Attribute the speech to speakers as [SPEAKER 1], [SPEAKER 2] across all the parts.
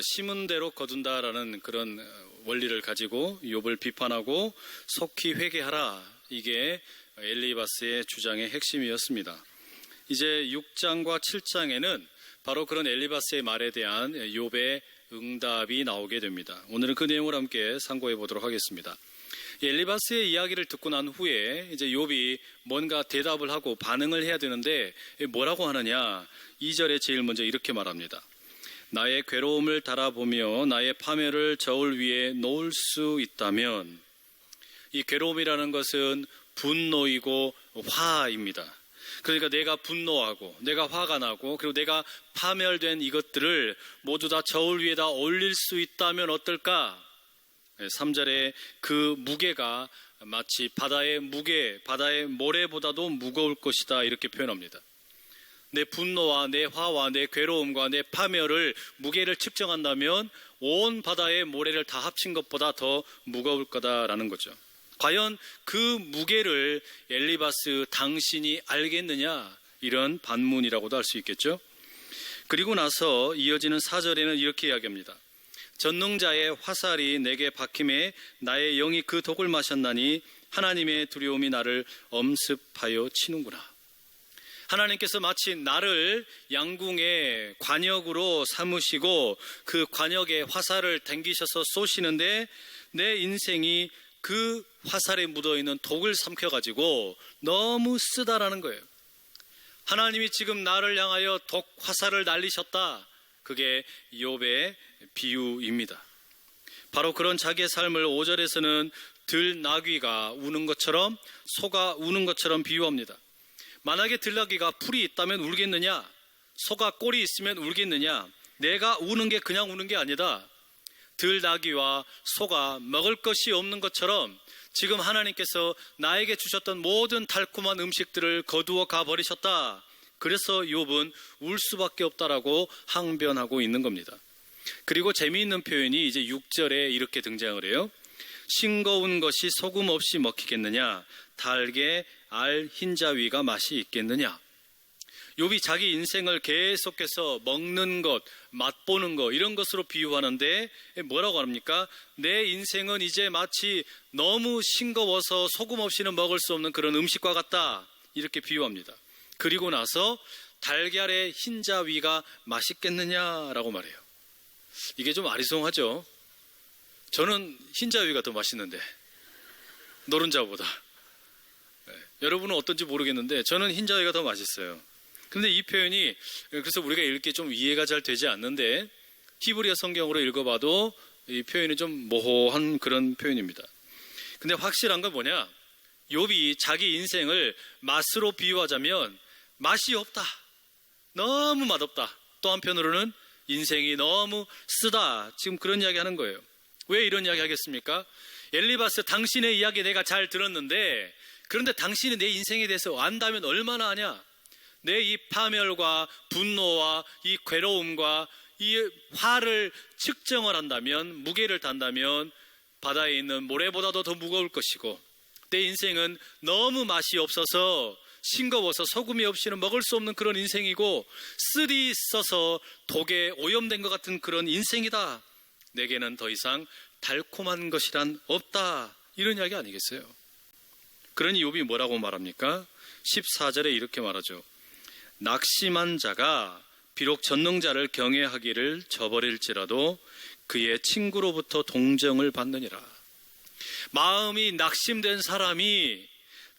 [SPEAKER 1] 심은 대로 거둔다라는 그런 원리를 가지고 욥을 비판하고 속히 회개하라, 이게 엘리바스의 주장의 핵심이었습니다. 이제 6장과 7장에는 바로 그런 엘리바스의 말에 대한 욥의 응답이 나오게 됩니다. 오늘은 그 내용을 함께 상고해 보도록 하겠습니다. 엘리바스의 이야기를 듣고 난 후에 이제 욥이 뭔가 대답을 하고 반응을 해야 되는데 뭐라고 하느냐, 2절에 제일 먼저 이렇게 말합니다. 나의 괴로움을 달아보며 나의 파멸을 저울 위에 놓을 수 있다면, 이 괴로움이라는 것은 분노이고 화입니다. 그러니까 내가 분노하고 내가 화가 나고 그리고 내가 파멸된 이것들을 모두 다 저울 위에다 올릴 수 있다면 어떨까? 3절에 그 무게가 마치 바다의 무게, 바다의 모래보다도 무거울 것이다, 이렇게 표현합니다. 내 분노와 내 화와 내 괴로움과 내 파멸을, 무게를 측정한다면 온 바다의 모래를 다 합친 것보다 더 무거울 거다라는 거죠. 과연 그 무게를 엘리바스 당신이 알겠느냐, 이런 반문이라고도 할 수 있겠죠. 그리고 나서 이어지는 4절에는 이렇게 이야기합니다. 전능자의 화살이 내게 박힘에 나의 영이 그 독을 마셨나니 하나님의 두려움이 나를 엄습하여 치는구나. 하나님께서 마치 나를 양궁의 관역으로 삼으시고 그 관역에 화살을 당기셔서 쏘시는데 내 인생이 그 화살에 묻어있는 독을 삼켜가지고 너무 쓰다라는 거예요. 하나님이 지금 나를 향하여 독 화살을 날리셨다. 그게 욥의 비유입니다. 바로 그런 자기의 삶을 5절에서는 들나귀가 우는 것처럼, 소가 우는 것처럼 비유합니다. 만약에 들나귀가 풀이 있다면 울겠느냐? 소가 꼴이 있으면 울겠느냐? 내가 우는 게 그냥 우는 게 아니다. 들나귀와 소가 먹을 것이 없는 것처럼 지금 하나님께서 나에게 주셨던 모든 달콤한 음식들을 거두어 가버리셨다. 그래서 욥은 울 수밖에 없다라고 항변하고 있는 겁니다. 그리고 재미있는 표현이 이제 6절에 이렇게 등장을 해요. 싱거운 것이 소금 없이 먹히겠느냐? 달게 알 흰자위가 맛이 있겠느냐? 욥이 자기 인생을 계속해서 먹는 것, 맛보는 것, 이런 것으로 비유하는데 뭐라고 합니까? 내 인생은 이제 마치 너무 싱거워서 소금 없이는 먹을 수 없는 그런 음식과 같다, 이렇게 비유합니다. 그리고 나서 달걀의 흰자위가 맛있겠느냐라고 말해요. 이게 좀 아리송하죠? 저는 흰자위가 더 맛있는데, 노른자보다. 여러분은 어떤지 모르겠는데 저는 흰자위가 더 맛있어요. 근데 이 표현이, 그래서 우리가 읽기 좀 이해가 잘 되지 않는데 히브리어 성경으로 읽어봐도 이 표현이 좀 모호한 그런 표현입니다. 근데 확실한 건 뭐냐? 욥이 자기 인생을 맛으로 비유하자면 맛이 없다, 너무 맛없다, 또 한편으로는 인생이 너무 쓰다, 지금 그런 이야기 하는 거예요. 왜 이런 이야기 하겠습니까? 엘리바스, 당신의 이야기 내가 잘 들었는데, 그런데 당신이 내 인생에 대해서 안다면 얼마나 아냐? 내 이 파멸과 분노와 이 괴로움과 이 화를 측정을 한다면, 무게를 단다면 바다에 있는 모래보다도 더 무거울 것이고, 내 인생은 너무 맛이 없어서 싱거워서 소금이 없이는 먹을 수 없는 그런 인생이고, 쓸이 있어서 독에 오염된 것 같은 그런 인생이다. 내게는 더 이상 달콤한 것이란 없다, 이런 이야기 아니겠어요? 그러니 욥이 뭐라고 말합니까? 14절에 이렇게 말하죠. 낙심한 자가 비록 전능자를 경외하기를 저버릴지라도 그의 친구로부터 동정을 받느니라. 마음이 낙심된 사람이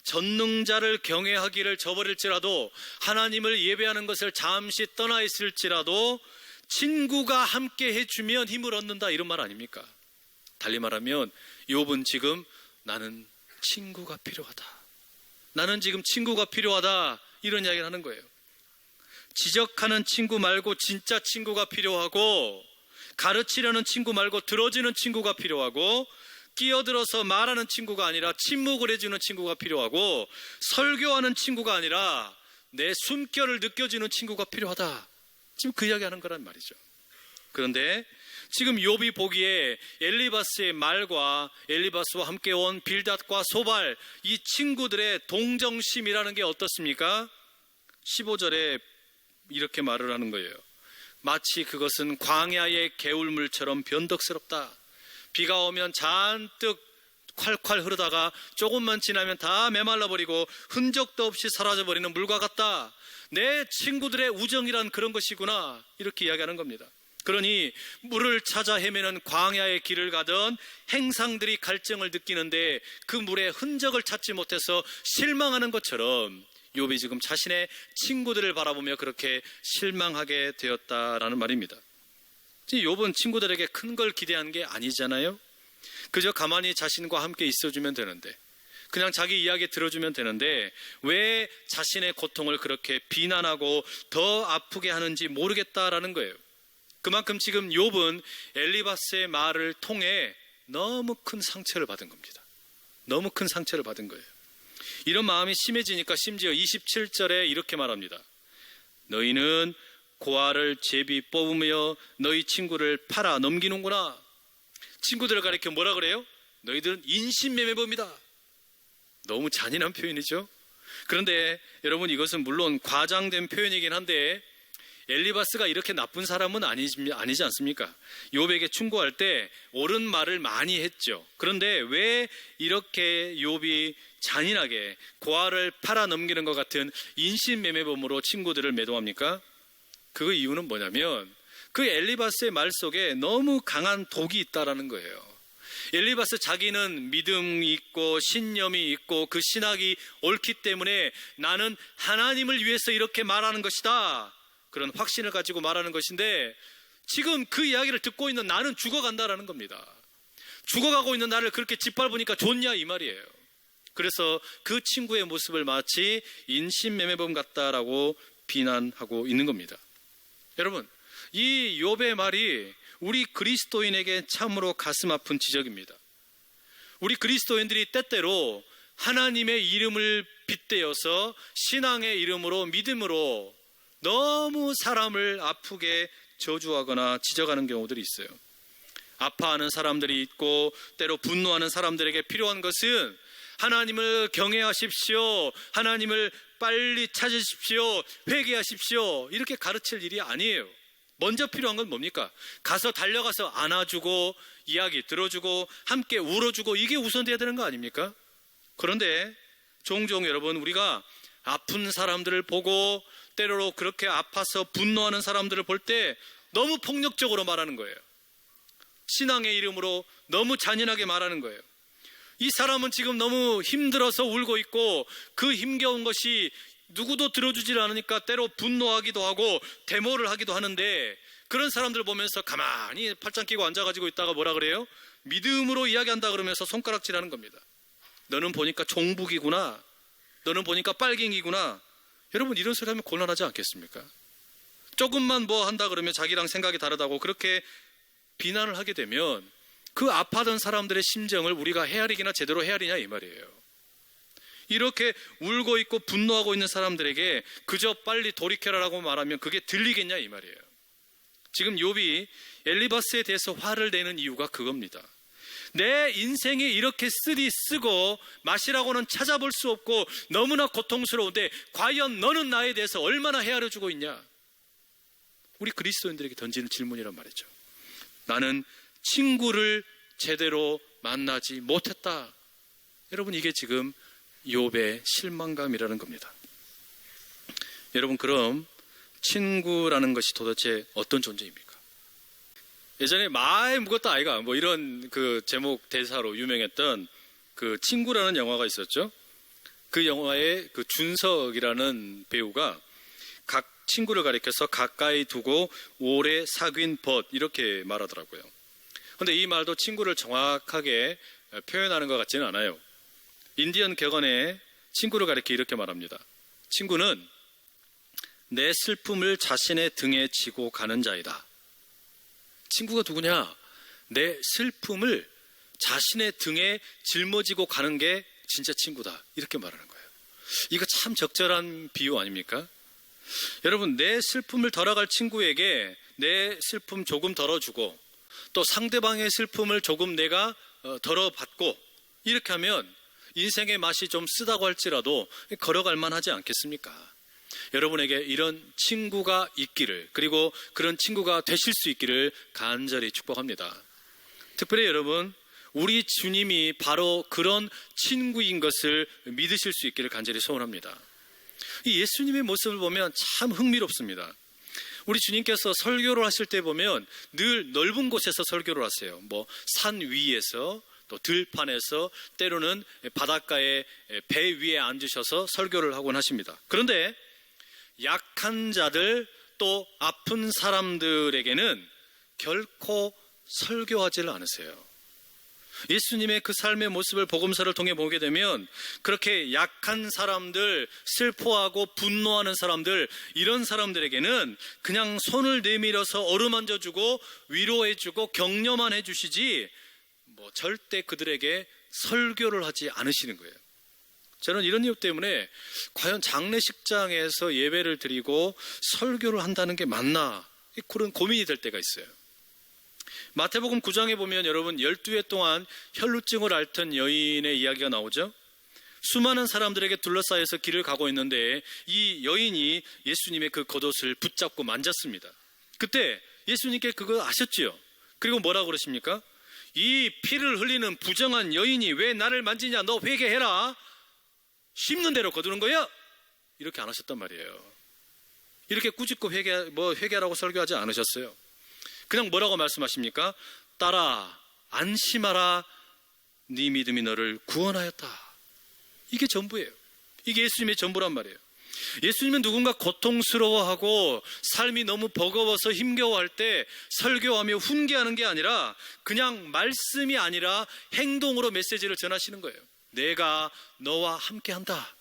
[SPEAKER 1] 전능자를 경외하기를 저버릴지라도, 하나님을 예배하는 것을 잠시 떠나 있을지라도 친구가 함께 해주면 힘을 얻는다, 이런 말 아닙니까? 달리 말하면 욥은 지금 나는 친구가 필요하다, 나는 지금 친구가 필요하다, 이런 이야기를 하는 거예요. 지적하는 친구 말고 진짜 친구가 필요하고, 가르치려는 친구 말고 들어주는 친구가 필요하고, 끼어들어서 말하는 친구가 아니라 침묵을 해주는 친구가 필요하고, 설교하는 친구가 아니라 내 숨결을 느껴주는 친구가 필요하다, 지금 그 이야기하는 거란 말이죠. 그런데 지금 욥이 보기에 엘리바스의 말과 엘리바스와 함께 온 빌닷과 소발, 이 친구들의 동정심이라는 게 어떻습니까? 15절에 이렇게 말을 하는 거예요. 마치 그것은 광야의 개울물처럼 변덕스럽다. 비가 오면 잔뜩 콸콸 흐르다가 조금만 지나면 다 메말라버리고 흔적도 없이 사라져버리는 물과 같다. 내 친구들의 우정이란 그런 것이구나. 이렇게 이야기하는 겁니다. 그러니 물을 찾아 헤매는 광야의 길을 가던 행상들이 갈증을 느끼는데 그 물의 흔적을 찾지 못해서 실망하는 것처럼 욥이 지금 자신의 친구들을 바라보며 그렇게 실망하게 되었다라는 말입니다. 욥은 친구들에게 큰 걸 기대한 게 아니잖아요. 그저 가만히 자신과 함께 있어주면 되는데, 그냥 자기 이야기 들어주면 되는데 왜 자신의 고통을 그렇게 비난하고 더 아프게 하는지 모르겠다라는 거예요. 그만큼 지금 욥은 엘리바스의 말을 통해 너무 큰 상처를 받은 겁니다. 너무 큰 상처를 받은 거예요. 이런 마음이 심해지니까 심지어 27절에 이렇게 말합니다. 너희는 고아를 제비 뽑으며 너희 친구를 팔아 넘기는구나. 친구들을 가리켜 뭐라 그래요? 너희들은 인신매매범이다. 너무 잔인한 표현이죠. 그런데 여러분, 이것은 물론 과장된 표현이긴 한데 엘리바스가 이렇게 나쁜 사람은 아니지 않습니까? 욥에게 충고할 때 옳은 말을 많이 했죠. 그런데 왜 이렇게 욥이 잔인하게 고아를 팔아 넘기는 것 같은 인신매매범으로 친구들을 매도합니까? 그 이유는 뭐냐면 그 엘리바스의 말 속에 너무 강한 독이 있다라는 거예요. 엘리바스 자기는 믿음이 있고 신념이 있고 그 신학이 옳기 때문에 나는 하나님을 위해서 이렇게 말하는 것이다, 그런 확신을 가지고 말하는 것인데, 지금 그 이야기를 듣고 있는 나는 죽어간다라는 겁니다. 죽어가고 있는 나를 그렇게 짓밟으니까 좋냐 이 말이에요. 그래서 그 친구의 모습을 마치 인신매매범 같다라고 비난하고 있는 겁니다. 여러분, 이 욥의 말이 우리 그리스도인에게 참으로 가슴 아픈 지적입니다. 우리 그리스도인들이 때때로 하나님의 이름을 빗대어서 신앙의 이름으로, 믿음으로 너무 사람을 아프게 저주하거나 지적하는 경우들이 있어요. 아파하는 사람들이 있고 때로 분노하는 사람들에게 필요한 것은 하나님을 경외하십시오, 하나님을 빨리 찾으십시오, 회개하십시오, 이렇게 가르칠 일이 아니에요. 먼저 필요한 건 뭡니까? 가서 달려가서 안아주고 이야기 들어주고 함께 울어주고, 이게 우선돼야 되는 거 아닙니까? 그런데 종종 여러분, 우리가 아픈 사람들을 보고 때로 그렇게 아파서 분노하는 사람들을 볼 때 너무 폭력적으로 말하는 거예요. 신앙의 이름으로 너무 잔인하게 말하는 거예요. 이 사람은 지금 너무 힘들어서 울고 있고 그 힘겨운 것이 누구도 들어주질 않으니까 때로 분노하기도 하고 데모를 하기도 하는데, 그런 사람들 보면서 가만히 팔짱 끼고 앉아가지고 있다가 뭐라 그래요? 믿음으로 이야기한다 그러면서 손가락질하는 겁니다. 너는 보니까 종북이구나, 너는 보니까 빨갱이구나. 여러분, 이런 소리 하면 곤란하지 않겠습니까? 조금만 뭐 한다 그러면 자기랑 생각이 다르다고 그렇게 비난을 하게 되면 그 아파하던 사람들의 심정을 우리가 헤아리기나 제대로 헤아리냐 이 말이에요. 이렇게 울고 있고 분노하고 있는 사람들에게 그저 빨리 돌이켜라라고 말하면 그게 들리겠냐 이 말이에요. 지금 욥이 엘리바스에 대해서 화를 내는 이유가 그겁니다. 내 인생이 이렇게 쓰고 맛이라고는 찾아볼 수 없고 너무나 고통스러운데 과연 너는 나에 대해서 얼마나 헤아려주고 있냐? 우리 그리스도인들에게 던지는 질문이란 말이죠. 나는 친구를 제대로 만나지 못했다. 여러분, 이게 지금 욥의 실망감이라는 겁니다. 여러분, 그럼 친구라는 것이 도대체 어떤 존재입니까? 예전에 많이 묵었다 아이가 뭐 이런 그 제목 대사로 유명했던 그 친구라는 영화가 있었죠. 그 영화의 그 준석이라는 배우가 각 친구를 가리켜서 가까이 두고 오래 사귄 벗, 이렇게 말하더라고요. 그런데 이 말도 친구를 정확하게 표현하는 것 같지는 않아요. 인디언 격언에 친구를 가리켜 이렇게 말합니다. 친구는 내 슬픔을 자신의 등에 지고 가는 자이다. 친구가 누구냐? 내 슬픔을 자신의 등에 짊어지고 가는 게 진짜 친구다, 이렇게 말하는 거예요. 이거 참 적절한 비유 아닙니까? 여러분, 내 슬픔을 덜어갈 친구에게 내 슬픔 조금 덜어주고 또 상대방의 슬픔을 조금 내가 덜어받고, 이렇게 하면 인생의 맛이 좀 쓰다고 할지라도 걸어갈 만하지 않겠습니까? 여러분에게 이런 친구가 있기를, 그리고 그런 친구가 되실 수 있기를 간절히 축복합니다. 특별히 여러분, 우리 주님이 바로 그런 친구인 것을 믿으실 수 있기를 간절히 소원합니다. 이 예수님의 모습을 보면 참 흥미롭습니다. 우리 주님께서 설교를 하실 때 보면 늘 넓은 곳에서 설교를 하세요. 산 위에서, 또 들판에서, 때로는 바닷가에 배 위에 앉으셔서 설교를 하곤 하십니다. 그런데 약한 자들, 또 아픈 사람들에게는 결코 설교하지를 않으세요. 예수님의 그 삶의 모습을 복음서를 통해 보게 되면 그렇게 약한 사람들, 슬퍼하고 분노하는 사람들, 이런 사람들에게는 그냥 손을 내밀어서 어루만져주고 위로해주고 격려만 해주시지 절대 그들에게 설교를 하지 않으시는 거예요. 저는 이런 이유 때문에 과연 장례식장에서 예배를 드리고 설교를 한다는 게 맞나, 그런 고민이 될 때가 있어요. 마태복음 9장에 보면 여러분 12해 동안 혈루증을 앓던 여인의 이야기가 나오죠. 수많은 사람들에게 둘러싸여서 길을 가고 있는데 이 여인이 예수님의 그 겉옷을 붙잡고 만졌습니다. 그때 예수님께 그거 아셨지요? 그리고 뭐라고 그러십니까? 이 피를 흘리는 부정한 여인이 왜 나를 만지냐, 너 회개해라, 씹는 대로 거두는 거야, 이렇게 안 하셨단 말이에요. 이렇게 꾸짖고 회개하라고 설교하지 않으셨어요. 그냥 뭐라고 말씀하십니까? 딸아, 안심하라, 네 믿음이 너를 구원하였다. 이게 전부예요. 이게 예수님의 전부란 말이에요. 예수님은 누군가 고통스러워하고 삶이 너무 버거워서 힘겨워할 때 설교하며 훈계하는 게 아니라 그냥 말씀이 아니라 행동으로 메시지를 전하시는 거예요. 내가 너와 함께한다,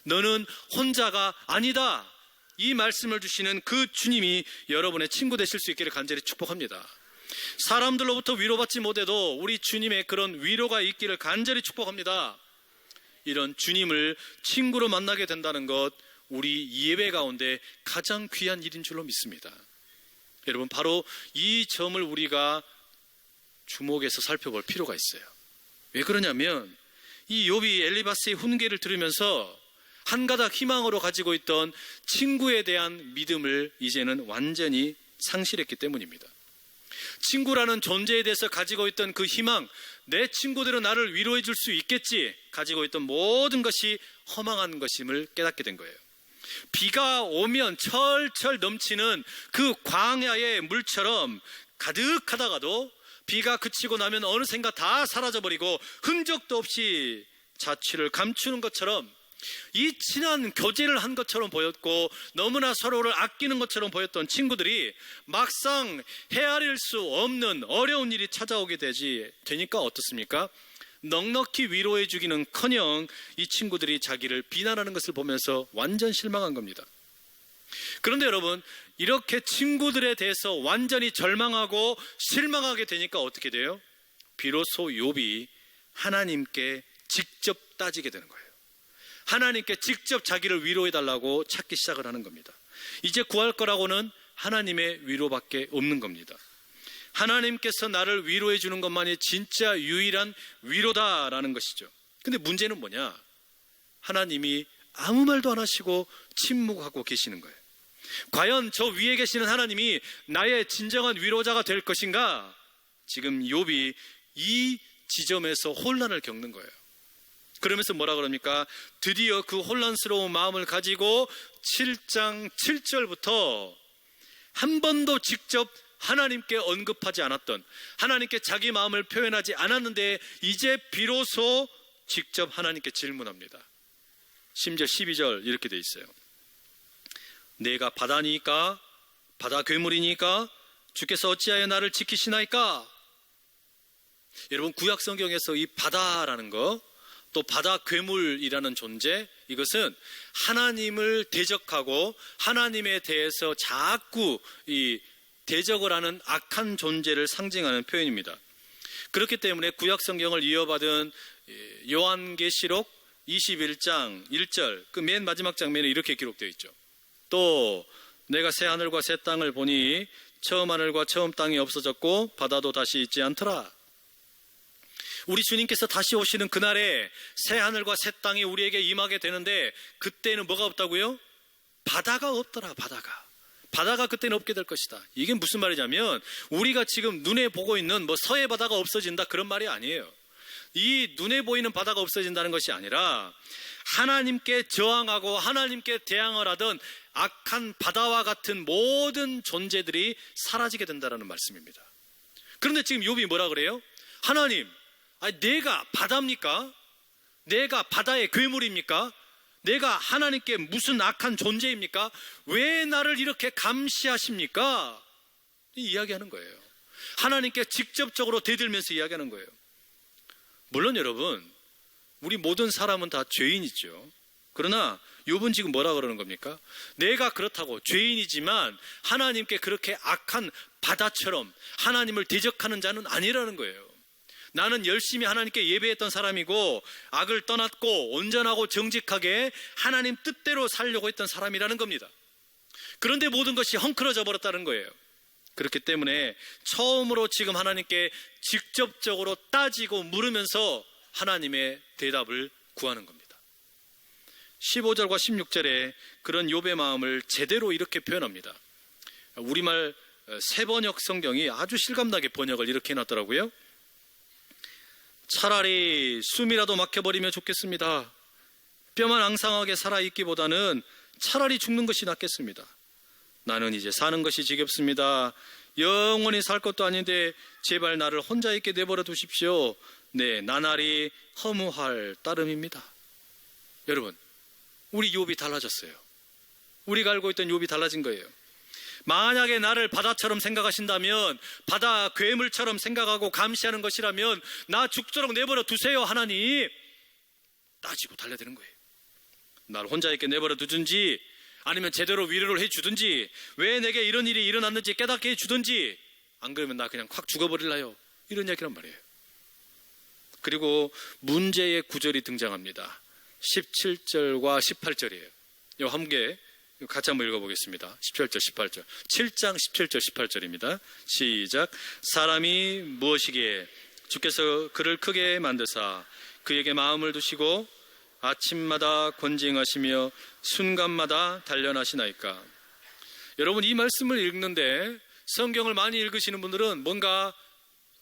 [SPEAKER 1] 너는 혼자가 아니다, 이 말씀을 주시는 그 주님이 여러분의 친구 되실 수 있기를 간절히 축복합니다. 사람들로부터 위로받지 못해도 우리 주님의 그런 위로가 있기를 간절히 축복합니다. 이런 주님을 친구로 만나게 된다는 것, 우리 예배 가운데 가장 귀한 일인 줄로 믿습니다. 여러분, 바로 이 점을 우리가 주목해서 살펴볼 필요가 있어요. 왜 그러냐면 이 욥이 엘리바스의 훈계를 들으면서 한 가닥 희망으로 가지고 있던 친구에 대한 믿음을 이제는 완전히 상실했기 때문입니다. 친구라는 존재에 대해서 가지고 있던 그 희망, 내 친구들은 나를 위로해 줄 수 있겠지, 가지고 있던 모든 것이 허망한 것임을 깨닫게 된 거예요. 비가 오면 철철 넘치는 그 광야의 물처럼 가득하다가도 비가 그치고 나면 어느샌가 다 사라져버리고 흔적도 없이 자취를 감추는 것처럼, 이 친한 교제를 한 것처럼 보였고 너무나 서로를 아끼는 것처럼 보였던 친구들이 막상 헤아릴 수 없는 어려운 일이 찾아오게 되니까 어떻습니까? 넉넉히 위로해 주기는커녕 이 친구들이 자기를 비난하는 것을 보면서 완전 실망한 겁니다. 그런데 여러분, 이렇게 친구들에 대해서 완전히 절망하고 실망하게 되니까 어떻게 돼요? 비로소 욥이 하나님께 직접 따지게 되는 거예요. 하나님께 직접 자기를 위로해달라고 찾기 시작을 하는 겁니다. 이제 구할 거라고는 하나님의 위로밖에 없는 겁니다. 하나님께서 나를 위로해 주는 것만이 진짜 유일한 위로다라는 것이죠. 근데 문제는 뭐냐? 하나님이 아무 말도 안 하시고 침묵하고 계시는 거예요. 과연 저 위에 계시는 하나님이 나의 진정한 위로자가 될 것인가? 지금 욥이 이 지점에서 혼란을 겪는 거예요. 그러면서 뭐라 그럽니까? 드디어 그 혼란스러운 마음을 가지고 7장 7절부터 한 번도 직접 하나님께 언급하지 않았던, 하나님께 자기 마음을 표현하지 않았는데 이제 비로소 직접 하나님께 질문합니다. 심지어 12절 이렇게 돼 있어요. 내가 바다니까, 바다 괴물이니까 주께서 어찌하여 나를 지키시나이까? 여러분, 구약 성경에서 이 바다라는 거, 또 바다 괴물이라는 존재, 이것은 하나님을 대적하고 하나님에 대해서 자꾸 이 대적을 하는 악한 존재를 상징하는 표현입니다. 그렇기 때문에 구약 성경을 이어받은 요한계시록 21장 1절 그 맨 마지막 장면에 이렇게 기록되어 있죠. 또 내가 새 하늘과 새 땅을 보니 처음 하늘과 처음 땅이 없어졌고 바다도 다시 있지 않더라. 우리 주님께서 다시 오시는 그날에 새 하늘과 새 땅이 우리에게 임하게 되는데, 그때는 뭐가 없다고요? 바다가 없더라. 바다가 그때는 없게 될 것이다. 이게 무슨 말이냐면 우리가 지금 눈에 보고 있는 뭐 서해 바다가 없어진다 그런 말이 아니에요. 이 눈에 보이는 바다가 없어진다는 것이 아니라 하나님께 저항하고 하나님께 대항을 하던 악한 바다와 같은 모든 존재들이 사라지게 된다는 말씀입니다. 그런데 지금 욥이 뭐라 그래요? 하나님, 내가 바다입니까? 내가 바다의 괴물입니까? 내가 하나님께 무슨 악한 존재입니까? 왜 나를 이렇게 감시하십니까? 이야기하는 거예요. 하나님께 직접적으로 대들면서 이야기하는 거예요. 물론 여러분, 우리 모든 사람은 다 죄인이죠. 그러나 욥은 지금 뭐라 그러는 겁니까? 내가 그렇다고 죄인이지만 하나님께 그렇게 악한 바다처럼 하나님을 대적하는 자는 아니라는 거예요. 나는 열심히 하나님께 예배했던 사람이고 악을 떠났고 온전하고 정직하게 하나님 뜻대로 살려고 했던 사람이라는 겁니다. 그런데 모든 것이 헝클어져 버렸다는 거예요. 그렇기 때문에 처음으로 지금 하나님께 직접적으로 따지고 물으면서 하나님의 대답을 구하는 겁니다. 15절과 16절에 그런 욥의 마음을 제대로 이렇게 표현합니다. 우리말 새번역 성경이 아주 실감나게 번역을 이렇게 해놨더라고요. 차라리 숨이라도 막혀버리면 좋겠습니다. 뼈만 앙상하게 살아있기보다는 차라리 죽는 것이 낫겠습니다. 나는 이제 사는 것이 지겹습니다. 영원히 살 것도 아닌데 제발 나를 혼자 있게 내버려 두십시오. 네, 나날이 허무할 따름입니다. 여러분, 우리 욥이 달라졌어요. 우리가 알고 있던 욥이 달라진 거예요. 만약에 나를 바다처럼 생각하신다면, 바다 괴물처럼 생각하고 감시하는 것이라면 나 죽도록 내버려 두세요. 하나님, 따지고 달려드는 거예요. 나를 혼자 있게 내버려 두든지 아니면 제대로 위로를 해주든지, 왜 내게 이런 일이 일어났는지 깨닫게 해주든지, 안 그러면 나 그냥 확 죽어버릴라요. 이런 이야기란 말이에요. 그리고 문제의 구절이 등장합니다. 17절과 18절이에요. 이 함께 같이 한번 읽어보겠습니다. 17절, 18절. 7장 17절, 18절입니다. 시작. 사람이 무엇이기에 주께서 그를 크게 만드사 그에게 마음을 두시고 아침마다 권징하시며 순간마다 단련하시나이까. 여러분, 이 말씀을 읽는데 성경을 많이 읽으시는 분들은 뭔가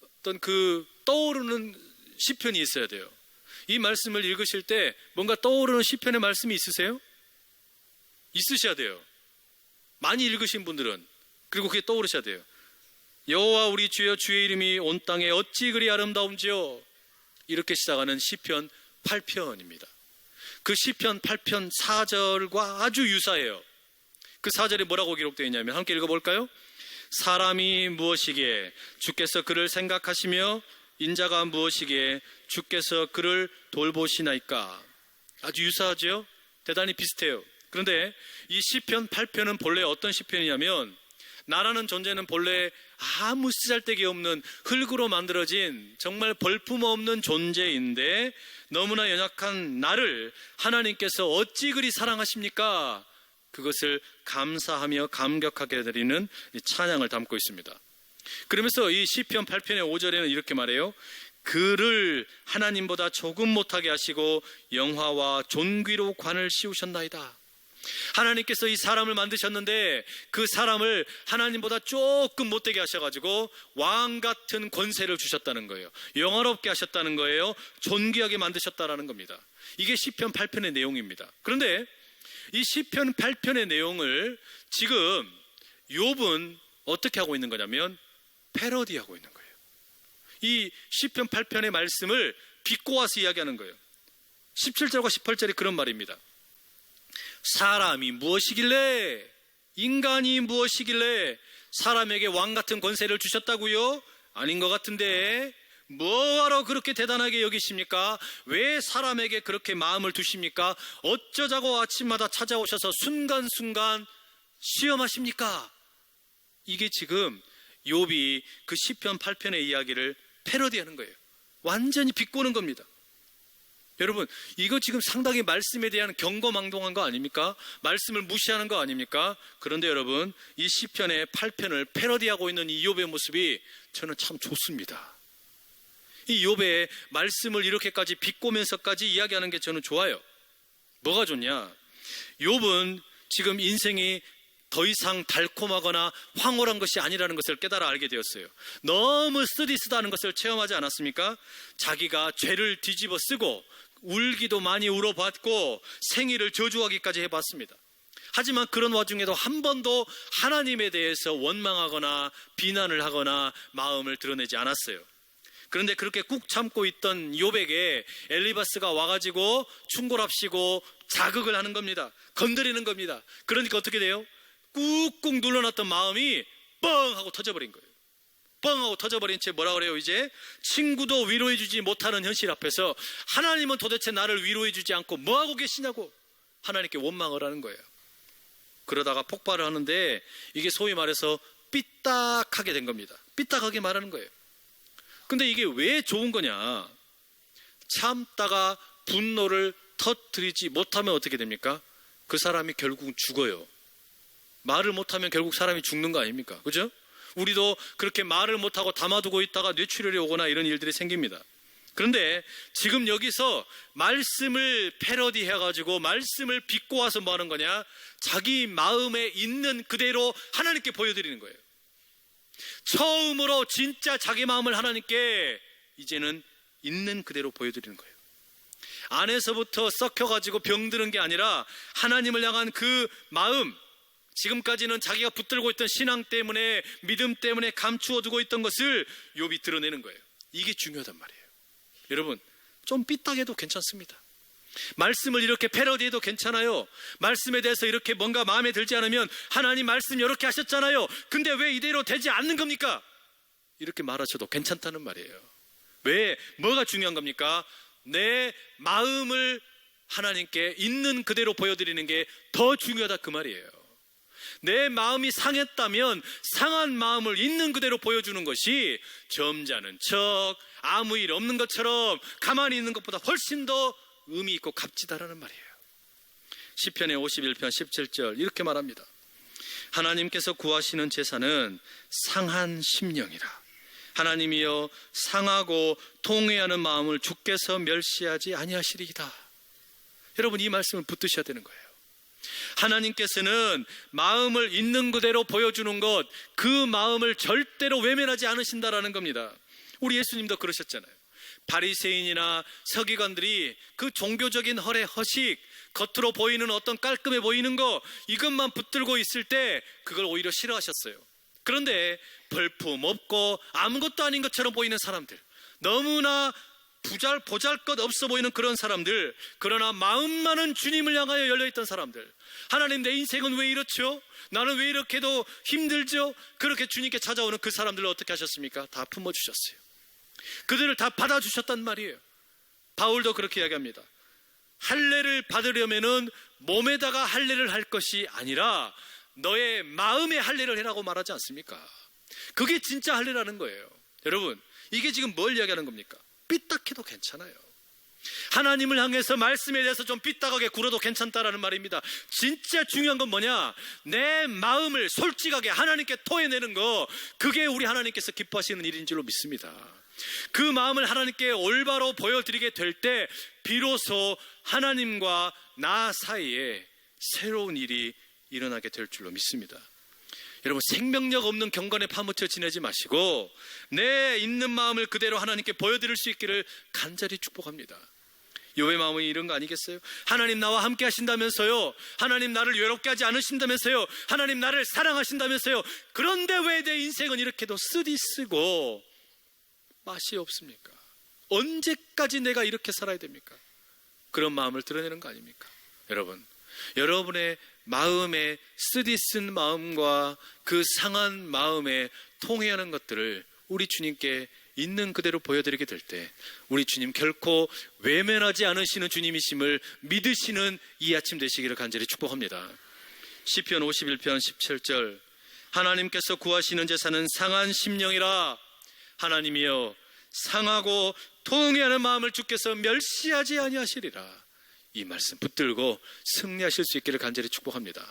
[SPEAKER 1] 어떤 그 떠오르는 시편이 있어야 돼요. 이 말씀을 읽으실 때 뭔가 떠오르는 시편의 말씀이 있으세요? 있으셔야 돼요. 많이 읽으신 분들은. 그리고 그게 떠오르셔야 돼요. 여호와 우리 주여, 주의 이름이 온 땅에 어찌 그리 아름다운지요. 이렇게 시작하는 시편 8편입니다. 그 시편 8편 4절과 아주 유사해요. 그 4절에 뭐라고 기록되어 있냐면 함께 읽어볼까요? 사람이 무엇이기에 주께서 그를 생각하시며 인자가 무엇이기에 주께서 그를 돌보시나이까. 아주 유사하죠? 대단히 비슷해요. 그런데 이 시편 8편은 본래 어떤 시편이냐면, 나라는 존재는 본래 아무 쓰잘데기 없는 흙으로 만들어진 정말 볼품없는 존재인데 너무나 연약한 나를 하나님께서 어찌 그리 사랑하십니까? 그것을 감사하며 감격하게 드리는 찬양을 담고 있습니다. 그러면서 이 시편 8편의 5절에는 이렇게 말해요. 그를 하나님보다 조금 못하게 하시고 영화와 존귀로 관을 씌우셨나이다. 하나님께서 이 사람을 만드셨는데 그 사람을 하나님보다 조금 못되게 하셔가지고 왕 같은 권세를 주셨다는 거예요. 영화롭게 하셨다는 거예요. 존귀하게 만드셨다라는 겁니다. 이게 시편 8편의 내용입니다. 그런데 이 시편 8편의 내용을 지금 욥은 어떻게 하고 있는 거냐면 패러디하고 있는 거예요. 이 시편 8편의 말씀을 비꼬아서 이야기하는 거예요. 17절과 18절이 그런 말입니다. 사람이 무엇이길래, 인간이 무엇이길래 사람에게 왕 같은 권세를 주셨다고요? 아닌 것 같은데 뭐하러 그렇게 대단하게 여기십니까? 왜 사람에게 그렇게 마음을 두십니까? 어쩌자고 아침마다 찾아오셔서 순간순간 시험하십니까? 이게 지금 욥이 그 시편 8편의 이야기를 패러디하는 거예요. 완전히 비꼬는 겁니다. 여러분, 이거 지금 상당히 말씀에 대한 경거망동한 거 아닙니까? 말씀을 무시하는 거 아닙니까? 그런데 여러분, 이 시편의 8편을 패러디하고 있는 이 욥의 모습이 저는 참 좋습니다. 이 욥의 말씀을 이렇게까지 비꼬면서까지 이야기하는 게 저는 좋아요. 뭐가 좋냐? 욥은 지금 인생이 더 이상 달콤하거나 황홀한 것이 아니라는 것을 깨달아 알게 되었어요. 너무 쓰디쓰다는 것을 체험하지 않았습니까? 자기가 죄를 뒤집어 쓰고 울기도 많이 울어봤고 생일을 저주하기까지 해봤습니다. 하지만 그런 와중에도 한 번도 하나님에 대해서 원망하거나 비난을 하거나 마음을 드러내지 않았어요. 그런데 그렇게 꾹 참고 있던 욥에게 엘리바스가 와가지고 충고랍시고 자극을 하는 겁니다. 건드리는 겁니다. 그러니까 어떻게 돼요? 꾹꾹 눌러놨던 마음이 뻥 하고 터져버린 거예요. 뻥 하고 터져버린 채 뭐라 그래요? 이제 친구도 위로해주지 못하는 현실 앞에서 하나님은 도대체 나를 위로해주지 않고 뭐하고 계시냐고 하나님께 원망을 하는 거예요. 그러다가 폭발을 하는데 이게 소위 말해서 삐딱하게 된 겁니다. 삐딱하게 말하는 거예요. 근데 이게 왜 좋은 거냐? 참다가 분노를 터뜨리지 못하면 어떻게 됩니까? 그 사람이 결국 죽어요. 말을 못하면 결국 사람이 죽는 거 아닙니까? 그죠? 우리도 그렇게 말을 못하고 담아두고 있다가 뇌출혈이 오거나 이런 일들이 생깁니다. 그런데 지금 여기서 말씀을 패러디해가지고 말씀을 빚고 와서 뭐 하는 거냐? 자기 마음에 있는 그대로 하나님께 보여드리는 거예요. 처음으로 진짜 자기 마음을 하나님께 이제는 있는 그대로 보여드리는 거예요. 안에서부터 썩혀가지고 병드는 게 아니라 하나님을 향한 그 마음, 지금까지는 자기가 붙들고 있던 신앙 때문에 믿음 때문에 감추어두고 있던 것을 욥이 드러내는 거예요. 이게 중요하단 말이에요. 여러분, 좀 삐딱해도 괜찮습니다. 말씀을 이렇게 패러디해도 괜찮아요. 말씀에 대해서 이렇게 뭔가 마음에 들지 않으면 하나님 말씀 이렇게 하셨잖아요. 근데 왜 이대로 되지 않는 겁니까? 이렇게 말하셔도 괜찮다는 말이에요. 왜? 뭐가 중요한 겁니까? 내 마음을 하나님께 있는 그대로 보여드리는 게 더 중요하다 그 말이에요. 내 마음이 상했다면 상한 마음을 있는 그대로 보여주는 것이 점잖은 척 아무 일 없는 것처럼 가만히 있는 것보다 훨씬 더 의미 있고 값지다라는 말이에요. 시편의 51편 17절 이렇게 말합니다. 하나님께서 구하시는 제사는 상한 심령이라. 하나님이여 상하고 통회하는 마음을 주께서 멸시하지 아니하시리이다. 여러분, 이 말씀을 붙드셔야 되는 거예요. 하나님께서는 마음을 있는 그대로 보여주는 것, 그 마음을 절대로 외면하지 않으신다라는 겁니다. 우리 예수님도 그러셨잖아요. 바리새인이나 서기관들이 그 종교적인 허식, 겉으로 보이는 어떤 깔끔해 보이는 거, 이것만 붙들고 있을 때 그걸 오히려 싫어하셨어요. 그런데 벌품 없고 아무것도 아닌 것처럼 보이는 사람들, 너무나 보잘것 없어 보이는 그런 사람들, 그러나 마음만은 주님을 향하여 열려있던 사람들, 하나님 내 인생은 왜 이렇죠? 나는 왜 이렇게도 힘들죠? 그렇게 주님께 찾아오는 그 사람들을 어떻게 하셨습니까? 다 품어주셨어요. 그들을 다 받아주셨단 말이에요. 바울도 그렇게 이야기합니다. 할례를 받으려면은 몸에다가 할례를 할 것이 아니라 너의 마음에 할례를 해라고 말하지 않습니까? 그게 진짜 할례라는 거예요. 여러분, 이게 지금 뭘 이야기하는 겁니까? 삐딱해도 괜찮아요. 하나님을 향해서 말씀에 대해서 좀 삐딱하게 굴어도 괜찮다라는 말입니다. 진짜 중요한 건 뭐냐? 내 마음을 솔직하게 하나님께 토해내는 거, 그게 우리 하나님께서 기뻐하시는 일인 줄로 믿습니다. 그 마음을 하나님께 올바로 보여드리게 될 때 비로소 하나님과 나 사이에 새로운 일이 일어나게 될 줄로 믿습니다. 여러분, 생명력 없는 경건에 파묻혀 지내지 마시고 내 있는 마음을 그대로 하나님께 보여드릴 수 있기를 간절히 축복합니다. 욥의 마음은 이런 거 아니겠어요? 하나님 나와 함께 하신다면서요, 하나님 나를 외롭게 하지 않으신다면서요, 하나님 나를 사랑하신다면서요, 그런데 왜 내 인생은 이렇게도 쓰디쓰고 맛이 없습니까? 언제까지 내가 이렇게 살아야 됩니까? 그런 마음을 드러내는 거 아닙니까? 여러분, 여러분의 마음에 쓰디쓴 마음과 그 상한 마음에 통회하는 것들을 우리 주님께 있는 그대로 보여드리게 될 때 우리 주님 결코 외면하지 않으시는 주님이심을 믿으시는 이 아침 되시기를 간절히 축복합니다. 시편 51편 17절 하나님께서 구하시는 제사는 상한 심령이라. 하나님이여 상하고 통회하는 마음을 주께서 멸시하지 아니하시리라. 이 말씀 붙들고 승리하실 수 있기를 간절히 축복합니다.